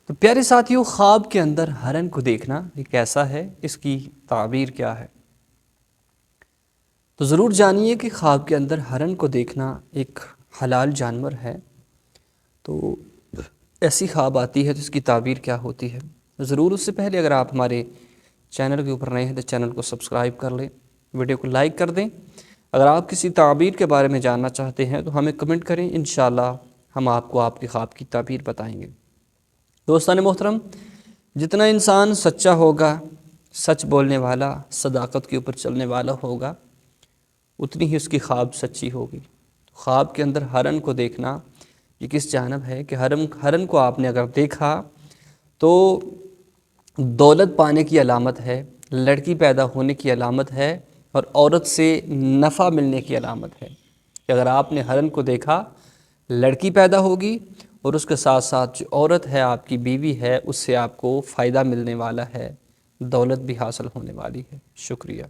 تو پیارے ساتھیوں، خواب کے اندر ہرن کو دیکھنا یہ کیسا ہے، اس کی تعبیر کیا ہے؟ تو ضرور جانیے کہ خواب کے اندر ہرن کو دیکھنا ایک حلال جانور ہے۔ تو ایسی خواب آتی ہے تو اس کی تعبیر کیا ہوتی ہے؟ ضرور اس سے پہلے اگر آپ ہمارے چینل کے اوپر نئے ہیں تو چینل کو سبسکرائب کر لیں، ویڈیو کو لائک کر دیں۔ اگر آپ کسی تعبیر کے بارے میں جاننا چاہتے ہیں تو ہمیں کمنٹ کریں، انشاءاللہ ہم آپ کو آپ کی خواب کی تعبیر بتائیں گے۔ دوستان محترم، جتنا انسان سچا ہوگا، سچ بولنے والا، صداقت کے اوپر چلنے والا ہوگا، اتنی ہی اس کی خواب سچی ہوگی۔ خواب کے اندر ہرن کو دیکھنا یہ کس جانب ہے کہ ہرن کو آپ نے اگر دیکھا تو دولت پانے کی علامت ہے، لڑکی پیدا ہونے کی علامت ہے، اور عورت سے نفع ملنے کی علامت ہے کہ اگر آپ نے ہرن کو دیکھا، لڑکی پیدا ہوگی، اور اس کے ساتھ ساتھ جو عورت ہے، آپ کی بیوی ہے، اس سے آپ کو فائدہ ملنے والا ہے، دولت بھی حاصل ہونے والی ہے۔ شکریہ۔